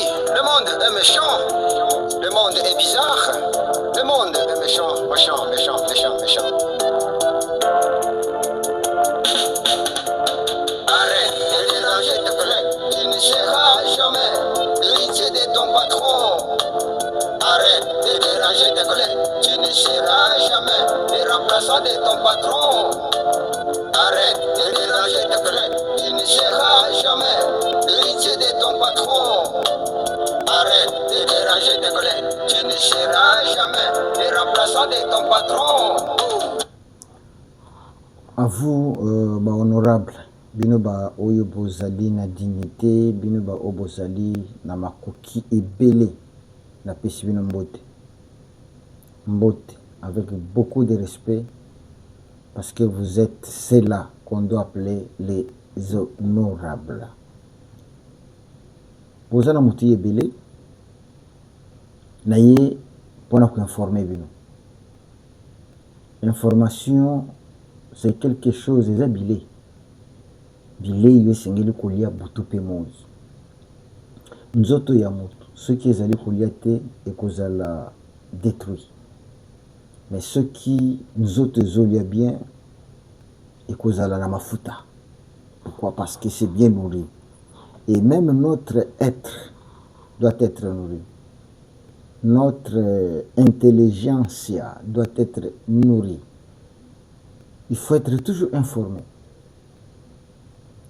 le monde est méchant, le monde est bizarre, le monde est méchant, méchant, méchant, méchant, méchant. Arrête de déranger tes collègues, tu ne seras jamais l'héritier de ton patron. Arrête de déranger tes collègues, tu ne seras jamais le remplaçant de ton patron. Arrête de déranger tes collègues, tu ne seras jamais l'héritier de ton patron. Arrête de déranger tes collègues, tu ne seras jamais le remplaçant de ton patron. À vous, honorable, bino ba oyo bozali na dignité, bino ba oyo bozali na makoki ebele, na pesi bino mbote. Mbote, avec beaucoup de respect, parce que vous êtes ceux-là qu'on doit appeler les honorables. Vous avez mouti ebele, na ye pona ko informer bino. Information, c'est quelque chose de bilé. Bilé yo sengeli kolia butu pe mozi. Nzoto ya moto, ceux qui ezali kolia te ekozala détruit. Mais ceux qui nzoto ezolia bien ekozala na mafuta. Pourquoi? Parce que c'est bien nourri. Et même notre être doit être nourri. Notre intelligentsia doit être nourrie. Il faut être toujours informé.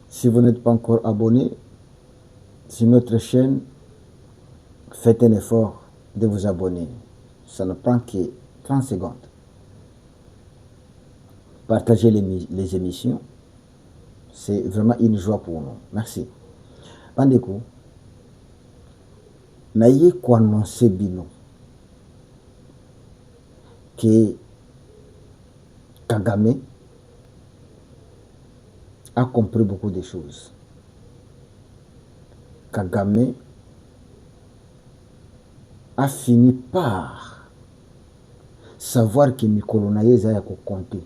Si vous n'êtes pas encore abonné sur notre chaîne, faites un effort de vous abonner. Ça ne prend que 30 secondes. Partagez les émissions. C'est vraiment une joie pour nous. Merci. Bandeko, naye ko annoncer bino que Kagame a compris beaucoup de choses. Kagame a fini par savoir que Mikolo na ye ezali ko compter.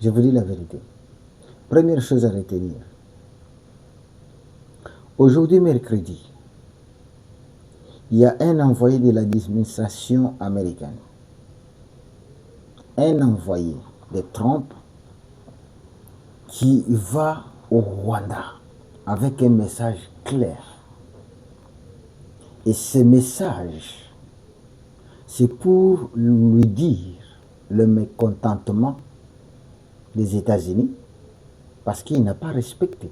Je vous dis la vérité. Première chose à retenir. Aujourd'hui, mercredi, il y a un envoyé de l'administration américaine, un envoyé de Trump qui va au Rwanda avec un message clair. Et ce message, c'est pour lui dire le mécontentement des États-Unis parce qu'il n'a pas respecté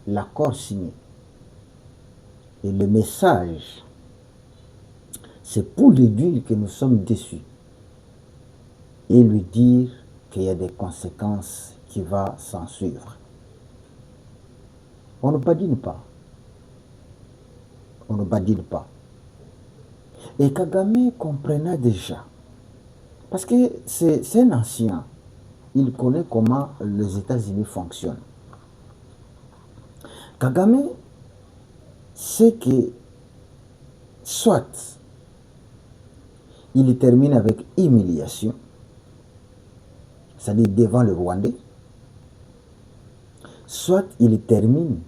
l'accord signé. Et le message, c'est pour lui dire que nous sommes déçus et lui dire qu'il y a des conséquences qui vont s'en suivre. On ne badine pas. On ne badine pas. Et Kagame comprenait déjà. Parce que c'est un ancien. Il connaît comment les États-Unis fonctionnent. Kagame sait que soit il termine avec humiliation, c'est-à-dire devant le Rwandais, soit il termine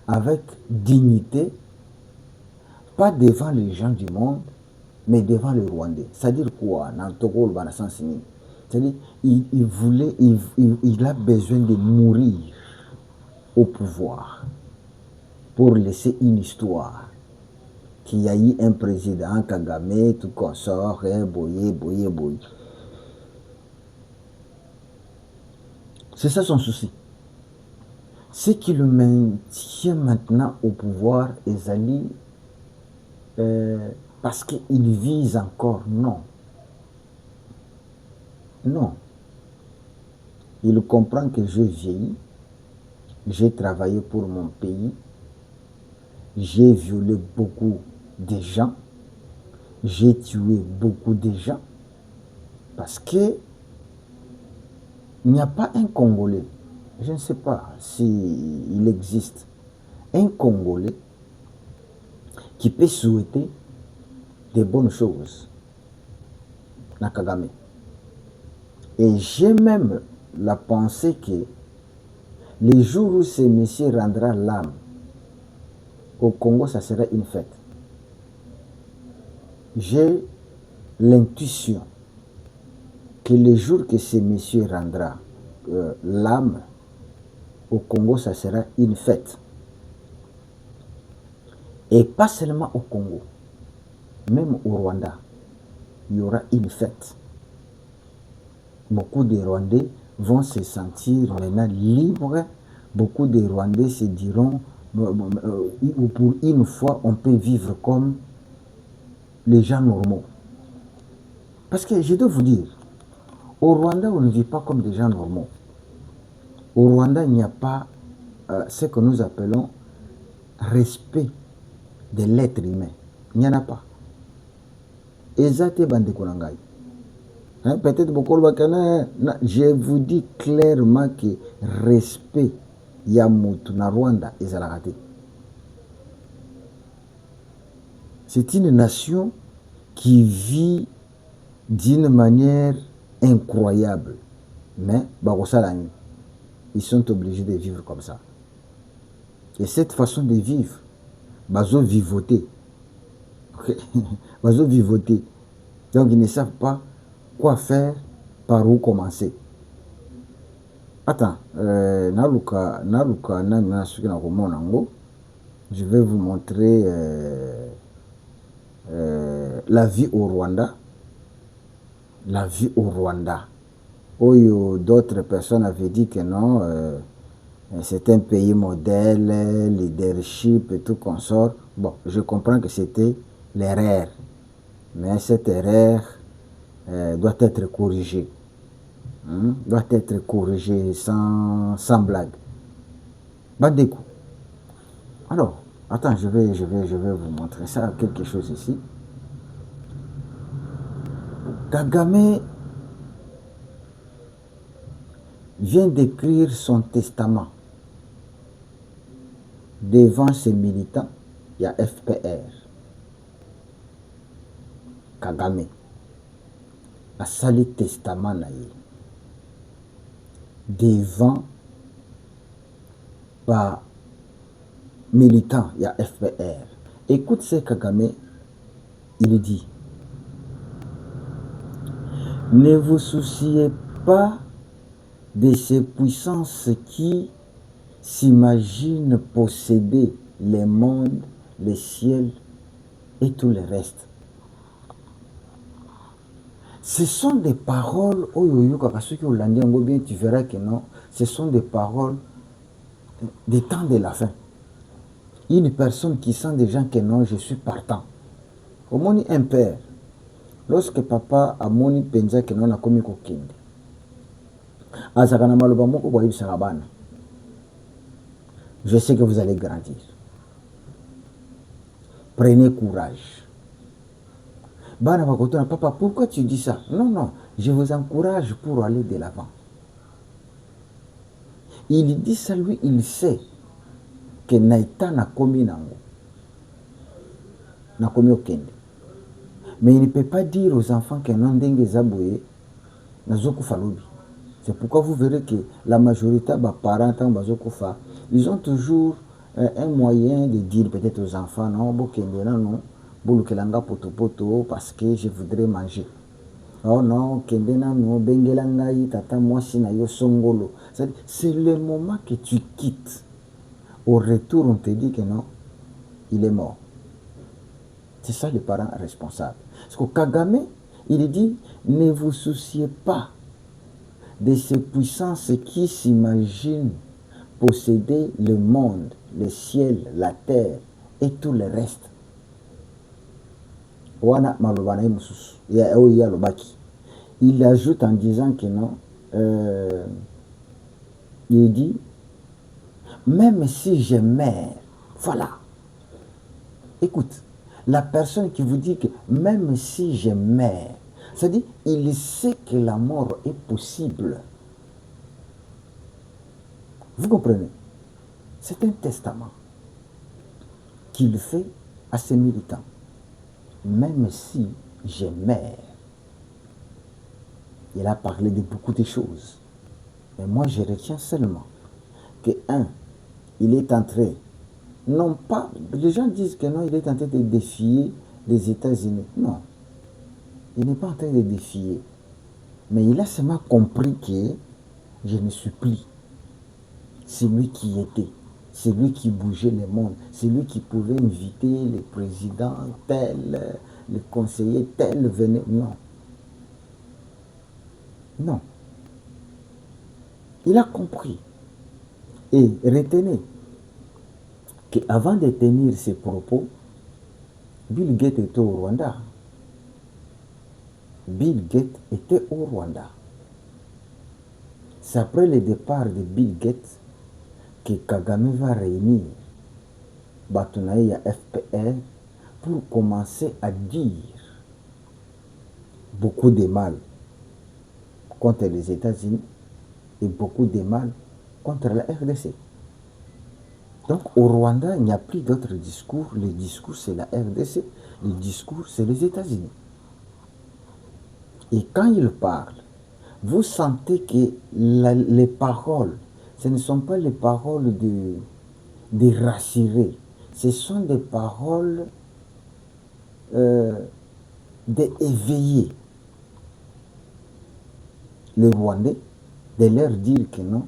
avec dignité, pas devant les gens du monde, mais devant le Rwandais. C'est-à-dire quoi? C'est-à-dire il a besoin de mourir au pouvoir pour laisser une histoire qu'il y a eu un président Kagame, tout consort, boyé. C'est ça son souci. Ce qui le maintient maintenant au pouvoir, Ezali, parce qu'il vise encore, non. Non. Il comprend que je vieillis, j'ai travaillé pour mon pays, j'ai violé beaucoup de gens, j'ai tué beaucoup de gens, parce que il n'y a pas un Congolais, je ne sais pas s'il existe, un Congolais qui peut souhaiter des bonnes choses à Kagame. Et j'ai même la pensée que Le jour où ce monsieur rendra l'âme, au Congo, ça sera une fête. J'ai l'intuition que le jour que ce monsieur rendra l'âme, au Congo, ça sera une fête. Et pas seulement au Congo, même au Rwanda, il y aura une fête. Beaucoup de Rwandais vont se sentir maintenant libres. Beaucoup de Rwandais se diront, pour une fois, on peut vivre comme les gens normaux. Parce que je dois vous dire, au Rwanda, on ne vit pas comme des gens normaux. Au Rwanda, il n'y a pas ce que nous appelons respect de l'être humain. Il n'y en a pas. Peut-être beaucoup je vous dis clairement que respect Yamutu na Rwanda est raté. C'est une nation qui vit d'une manière incroyable. Mais ils sont obligés de vivre comme ça. Et cette façon de vivre, bazo vivoter. Bazo vivoter. Donc ils ne savent pas quoi faire, par où commencer. Attends, je vais vous montrer la vie au Rwanda. La vie au Rwanda. D'autres personnes avaient dit que non, c'est un pays modèle, leadership et tout consort. Bon, je comprends que c'était l'erreur. Mais cette erreur doit être corrigée. Doit être corrigée sans blague. Bandeko. Alors, attends, je vais vous montrer ça, quelque chose ici. Kagame vient d'écrire son testament devant ses militants. Il y a FPR. Kagame a sali testament naïe devant par militants. Il y a FPR. Écoute ce Kagame, il dit: ne vous souciez pas de ces puissances qui s'imaginent posséder les mondes, les ciels et tout le reste. Ce sont des paroles, bien tu verras que non, ce sont des paroles des temps de la fin. Une personne qui sent déjà que non, je suis partant. Au moins un père, lorsque papa a moni penza que non a commis kokende. Je sais que vous allez grandir. Prenez courage. Papa, pourquoi tu dis ça? Non, je vous encourage pour aller de l'avant. Il dit ça, lui, il sait que Naïta n'a commis nango. N'a commis aucun. Mais il ne peut pas dire aux enfants que non dengue zaboué n'a zoku falobi. C'est pourquoi vous verrez que la majorité des parents, ils ont toujours un moyen de dire peut-être aux enfants, non, non, parce que je voudrais manger. Oh non, c'est le moment que tu quittes. Au retour, on te dit que non, il est mort. C'est ça les parents responsables. Parce que Kagame, il dit, ne vous souciez pas de ces puissances qui s'imaginent posséder le monde, le ciel, la terre et tout le reste. Il ajoute en disant que non, il dit, même si je meurs, voilà. Écoute, la personne qui vous dit que même si je meurs, c'est-à-dire, il sait que la mort est possible. Vous comprenez? C'est un testament qu'il fait à ses militants. Même si je meurs, il a parlé de beaucoup de choses. Mais moi, je retiens seulement que, il est entré, non pas, les gens disent que non, il est en train de défier les États-Unis. Non, il n'est pas en train de défier. Mais il a seulement compris que je ne suis plus celui qui était, celui qui bougeait le monde, celui qui pouvait inviter les présidents tels, les conseillers tels, venaient. Non. Non. Il a compris. Et retenez qu'avant de tenir ses propos, Bill Gates était au Rwanda. Bill Gates était au Rwanda. C'est après le départ de Bill Gates que Kagame va réunir Batunaï FPR pour commencer à dire beaucoup de mal contre les États-Unis et beaucoup de mal contre la RDC. Donc au Rwanda, il n'y a plus d'autres discours. Le discours, c'est la RDC. Le discours, c'est les États-Unis. Et quand il parle, vous sentez que les paroles, ce ne sont pas les paroles de rassurer. Ce sont des paroles d'éveiller les Rwandais, de leur dire que non,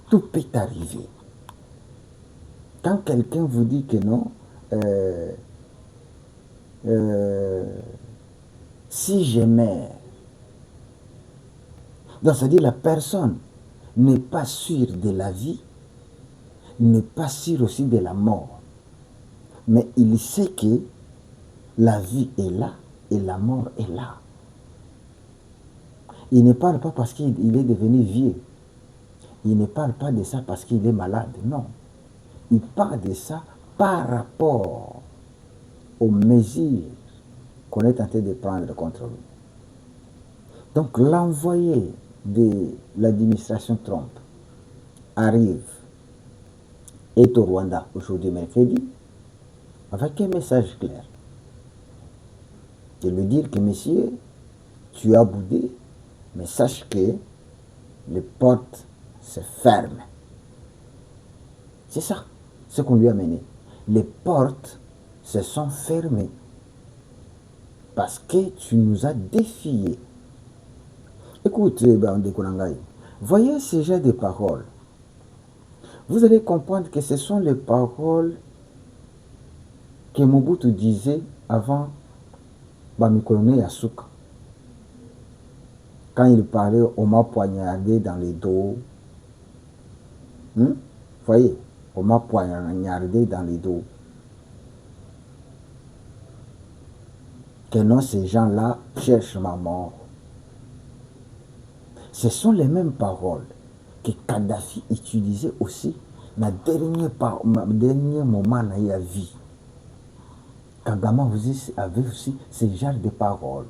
tout peut arriver. Quand quelqu'un vous dit que non, si je meurs, donc c'est-à-dire la personne n'est pas sûre de la vie, n'est pas sûre aussi de la mort. Mais il sait que la vie est là et la mort est là. Il ne parle pas parce qu'il est devenu vieux. Il ne parle pas de ça parce qu'il est malade. Non. Il parle de ça par rapport aux mesures qu'on est en train de prendre contre lui. Donc l'envoyé de l'administration Trump arrive, est au Rwanda aujourd'hui mercredi, avec un message clair. De lui dire que monsieur, tu as boudé, mais sache que les portes se ferment. C'est ça, ce qu'on lui a mené. Les portes se sont fermées parce que tu nous as défiés. Écoute, voyez ce genre de paroles. Vous allez comprendre que ce sont les paroles que Mobutu disait avant Bamikolone Yasuka. Quand il parlait, on m'a poignardé dans les dos. Voyez, on m'a poignardé dans les dos. Que non, ces gens-là cherchent ma mort. Ce sont les mêmes paroles que Kadhafi utilisait aussi dans le dernier moment de la vie. Kagame avait aussi ce genre de paroles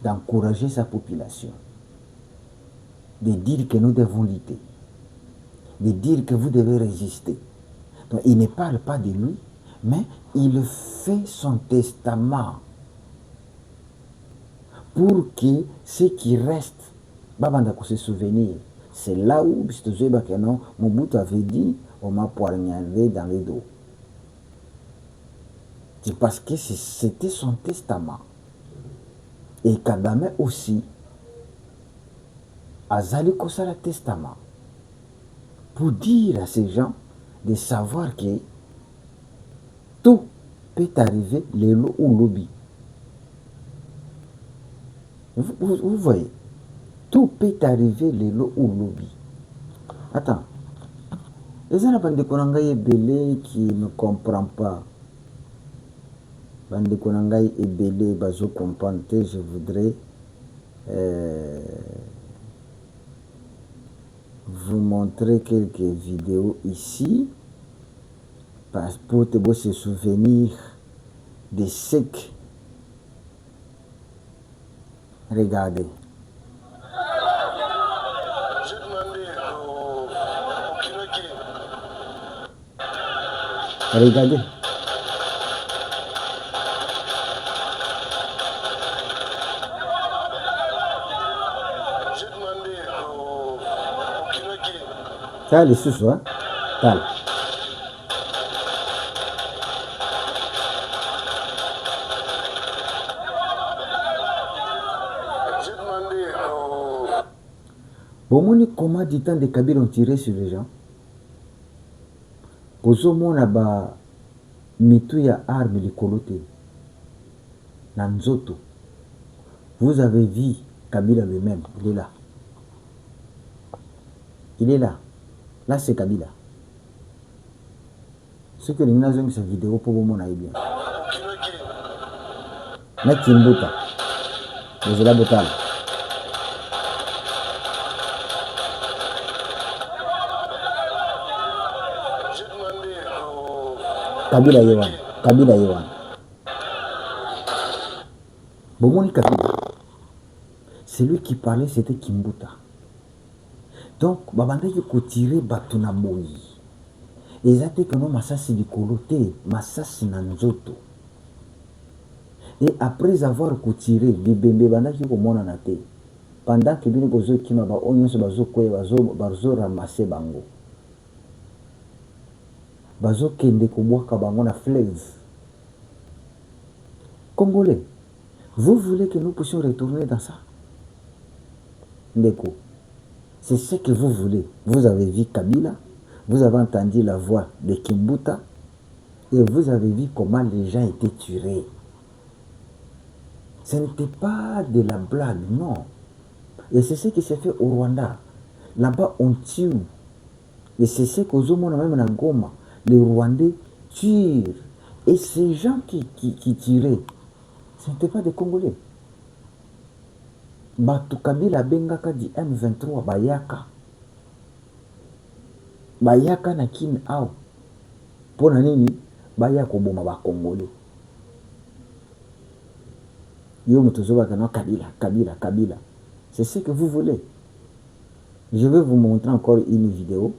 d'encourager sa population, de dire que nous devons lutter, de dire que vous devez résister. Donc il ne parle pas de lui, mais il fait son testament pour que ceux qui restent, se souvenir. C'est là où Mobutu avait dit, on m'a poignardé dans les dos. C'est parce que c'était son testament. Et Kagame aussi, Azali Kosala testament, pour dire à ces gens de savoir que tout peut arriver, les lots ou lobby. Vous voyez, tout peut arriver, les lots ou lobby. Attends, les gens qui ne comprennent pas. Bande Konangai et Belé Bazo comprendre, je voudrais vous montrer quelques vidéos ici pour te se souvenir de ce que. Regardez. J'ai demandé au Kinaki. Regardez. Ça, les sous, hein? Tal. J'ai demandé au... Bomoni, comment du temps des Kabyles ont tiré sur les gens? Kozomona ba mitu ya arme likolo te na nzoto. Vous avez vu Kabila lui-même, il est là. Il est là. Là, c'est Kabila. Ce que les gens ont cette vidéo pour vous montrer bien. Na Kimbuta. Vous allez botal. J'ai demandé au... Kabila Yewan. Kabila Yewan. Bomoni Kabila. Celui qui parlait, c'était Kimbuta. Donc, babandaki kotirer bato na boyi. Ezate que non masasi likolo te, masasi na nzoto. Et après avoir tiré, bibembe bandaki komona na te. Pendant que bino kozo kima ba onyoso bazo koye bazo ramasser bango. Bazo kende kobwaka bango na fleuve. Congolais, vous voulez que nous puissions retourner dans ça? Ndeko, c'est ce que vous voulez. Vous avez vu Kabila, vous avez entendu la voix de Kimbuta, et vous avez vu comment les gens étaient tués. Ce n'était pas de la blague, non. Et c'est ce qui s'est fait au Rwanda. Là-bas, on tue. Et c'est ce qu'aux hommes, même en Goma, les Rwandais tuent. Et ces gens qui tiraient, ce n'étaient pas des Congolais. Batu Kabila Bengaka di M23 Bayaka. Bayaka na kin ao. Pona nini, Bayaka oboma ba Congolais. Yo mutozoba kana Kabila. C'est ce que vous voulez. Je vais vous montrer encore une vidéo.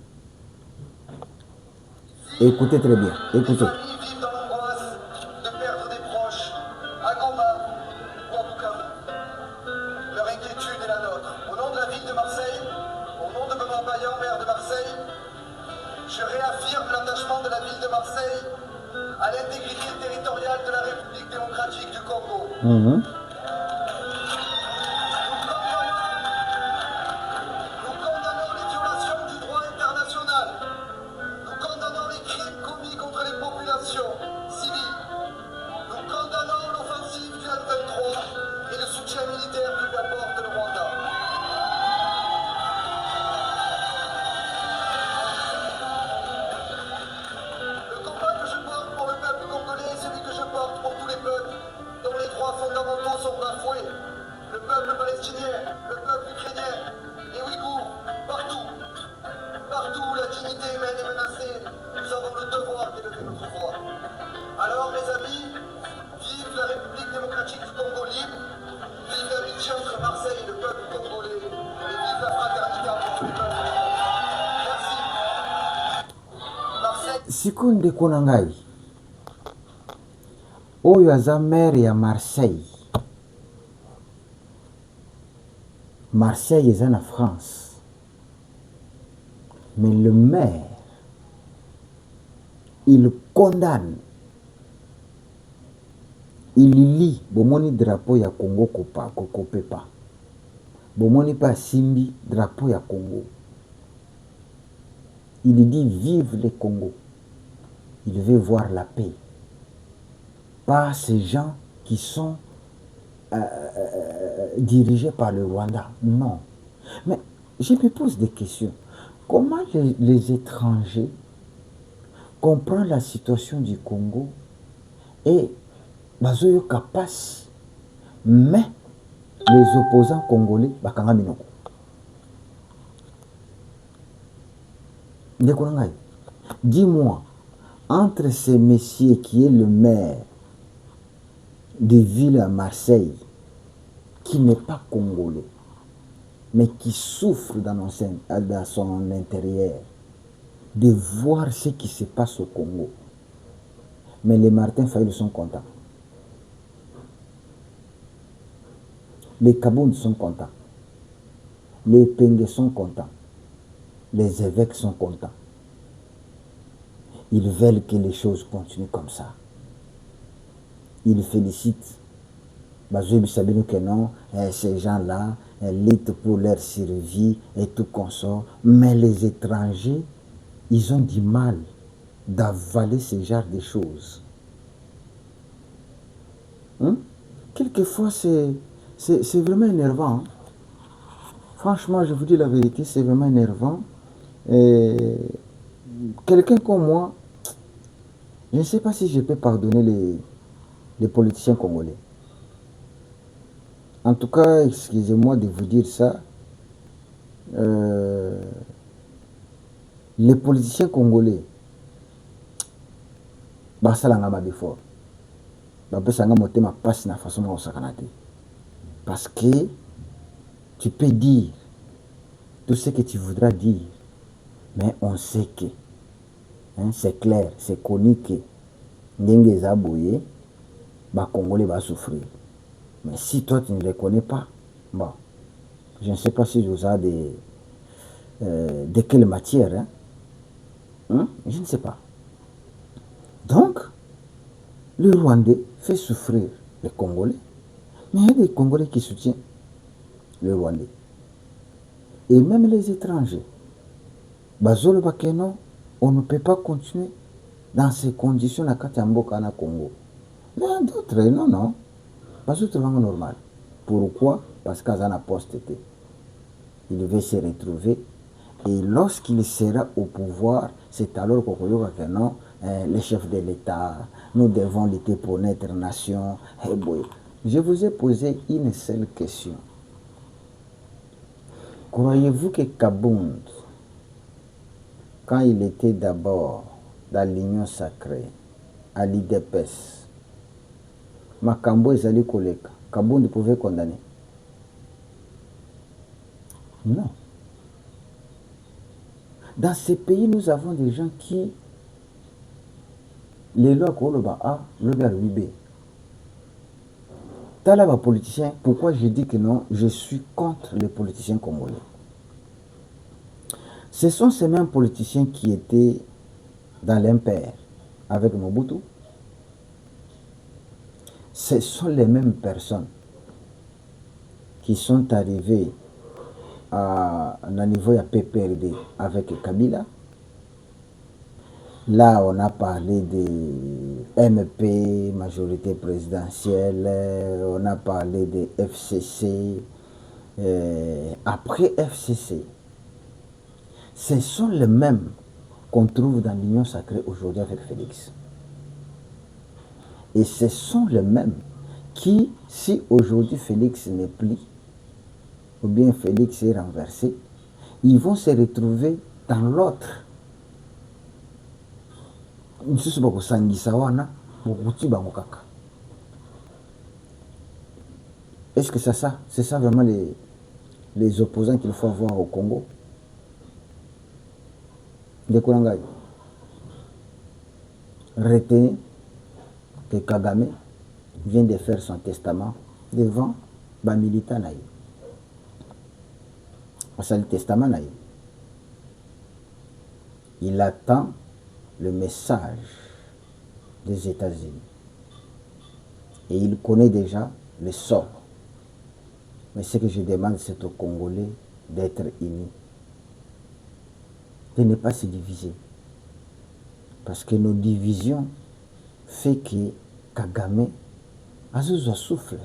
Écoutez très bien. Écoutez. Vivent dans l'angoisse de perdre des proches à Goma ou à Bukavu. Leur inquiétude est la nôtre. Au nom de la ville de Marseille, au nom de Benoît Payan, maire de Marseille, je réaffirme l'attachement de la ville de Marseille à l'intégrité territoriale de la République démocratique du Congo. Nous condamnons les violations du droit international. Nous condamnons les crimes commis contre les populations civiles. Nous condamnons l'offensive du M23 et le soutien militaire que lui apporte le Rwanda. Le combat que je porte pour le peuple congolais est celui que je porte pour tous les peuples dont les droits fondamentaux sont bafoués. Le peuple palestinien, le peuple ukrainien, les Ouïghours, partout. Partout où la dignité humaine est menacée, nous avons le devoir d'élever notre voix. Alors, mes amis, vive la République démocratique du Congo libre, vive l'amitié entre Marseille et le peuple congolais, et vive la fraternité entre tous les peuples. Merci. Marseille. Sikunde kuna ngai. Oyo aza maire ya Marseille. Marseille est en France. Mais le maire, il condamne, il lit, bomoni drapeau ya Congo kopepa. Bomoni pa simbi drapeau ya Congo. Il dit vive le Congo. Il veut voir la paix. Pas ces gens qui sont dirigés par le Rwanda. Non. Mais je me pose des questions. Comment les étrangers comprennent la situation du Congo et bazoyo kapas, mais les opposants congolais bakanga minoko. Dis-moi, entre ces messieurs qui est le maire de ville à Marseille, qui n'est pas congolais, mais qui souffre dans son intérieur de voir ce qui se passe au Congo. Mais les Martin Fayulu sont contents. Les Kabound sont contents. Les Penge sont contents. les évêques sont contents. Ils veulent que les choses continuent comme ça. Ils félicitent. Que non, ces gens-là luttent pour leur survie et tout consort. Mais les étrangers, ils ont du mal d'avaler ce genre de choses. Quelquefois, c'est vraiment énervant. Hein? Franchement, je vous dis la vérité, c'est vraiment énervant. Quelqu'un comme moi, je ne sais pas si je peux pardonner les politiciens congolais. En tout cas, excusez-moi de vous dire ça. Les politiciens congolais, basalanga mabe fort. Bapesanga motema passe na façon ma osakana te. Parce que tu peux dire tout ce que tu voudras dire, mais on sait que c'est clair, c'est connu que ndenge eza boye, ba Congolais va souffrir. Mais si toi tu ne les connais pas, bon, je ne sais pas si vous avez de quelle matière, je ne sais pas. Donc, le Rwandais fait souffrir les Congolais, mais il y a des Congolais qui soutiennent le Rwandais. Et même les étrangers. Bazolo Bakeno, on ne peut pas continuer dans ces conditions à Katamboka na Congo. Mais d'autres, non. Pas vraiment normal. Pourquoi? Parce qu'à la poste, il veut se retrouver. Et lorsqu'il sera au pouvoir, c'est alors qu'on que non, les chefs de l'État, nous devons lutter pour notre nation. Hey boy. Je vous ai posé une seule question. Croyez-vous que Kabound, quand il était d'abord dans l'Union sacrée, à l'IDPS, Makambo ezali koleka, Kabound pouvait condamner? Non. Dans ces pays, nous avons des gens qui, les lois Koloba A, le B. Tala va politicien, pourquoi je dis que non, je suis contre les politiciens congolais. Ce sont ces mêmes politiciens qui étaient dans l'impair avec Mobutu. Ce sont les mêmes personnes qui sont arrivées à un niveau de PPRD avec Kabila. Là, on a parlé de MP, majorité présidentielle, on a parlé de FCC. Après FCC, ce sont les mêmes qu'on trouve dans l'Union sacrée aujourd'hui avec Félix. Et ce sont les mêmes qui, si aujourd'hui Félix n'est plus, ou bien Félix est renversé, ils vont se retrouver dans l'autre. Est-ce que c'est ça? C'est ça vraiment les opposants qu'il faut avoir au Congo? Retenez que Kagame vient de faire son testament devant les militants. C'est le testament. Il attend le message des États-Unis. Et il connaît déjà le sort. Mais ce que je demande, c'est aux Congolais d'être unis. De ne pas se diviser. Parce que nos divisions font que Kagame a ce souffle.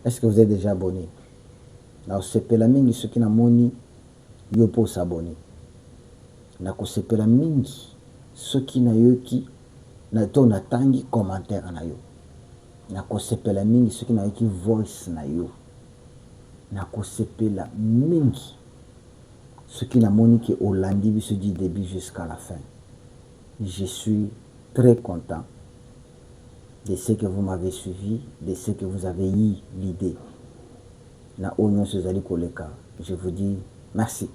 Est-ce que vous êtes déjà abonné? Na sepela mingi ceux qui namoni yo po s'abonner. Na ko sepela mingi ceux qui na yo qui na to na tangi commentaire na yo. Na ko sepela mingi ceux qui na yo qui voice na yo. Na ko sepela mingi ceux qui namoni que Hollandi biso du début jusqu'à la fin. Je suis très content de ce que vous m'avez suivi, de ce que vous avez eu l'idée. Je vous dis merci.